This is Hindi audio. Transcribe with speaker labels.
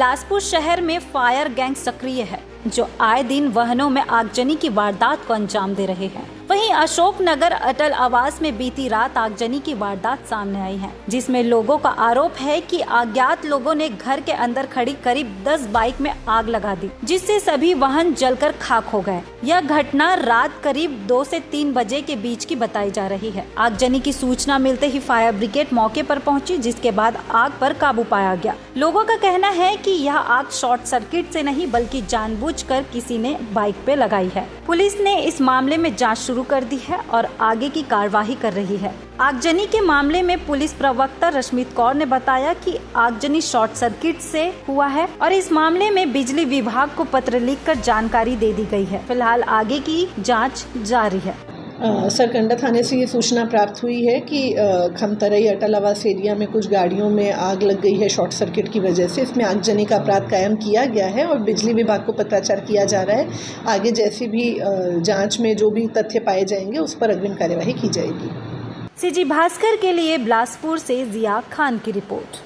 Speaker 1: बिलासपुर शहर में फायर गैंग सक्रिय है, जो आए दिन वाहनों में आगजनी की वारदात को अंजाम दे रहे हैं। वहीं अशोकनगर अटल आवास में बीती रात आगजनी की वारदात सामने आई है, जिसमें लोगों का आरोप है कि अज्ञात लोगों ने घर के अंदर खड़ी करीब 10 बाइक में आग लगा दी, जिससे सभी वाहन जलकर खाक हो गए। यह घटना रात करीब 2 से 3 बजे के बीच की बताई जा रही है। आगजनी की सूचना मिलते ही फायर ब्रिगेड मौके पर पहुंची, जिसके बाद आग पर काबू पाया गया। लोगों का कहना है कि यह आग शॉर्ट सर्किट से नहीं बल्कि जानबूझकर किसी ने बाइक पे लगाई है। पुलिस ने इस मामले में जांच शुरू कर दी है और आगे की कार्यवाही कर रही है। आगजनी के मामले में पुलिस प्रवक्ता रश्मित कौर ने बताया कि आगजनी शॉर्ट सर्किट से हुआ है और इस मामले में बिजली विभाग को पत्र लिखकर जानकारी दे दी गई है। फिलहाल आगे की जांच जारी है।
Speaker 2: सरकंडा थाने से ये सूचना प्राप्त हुई है कि खमतरई अटल आवास एरिया में कुछ गाड़ियों में आग लग गई है शॉर्ट सर्किट की वजह से। इसमें आगजनी का अपराध कायम किया गया है और बिजली विभाग को पत्राचार किया जा रहा है। आगे जैसी भी जांच में जो भी तथ्य पाए जाएंगे उस पर अग्रिम कार्यवाही की जाएगी।
Speaker 1: सीजी भास्कर के लिए बिलासपुर से जिया खान की रिपोर्ट।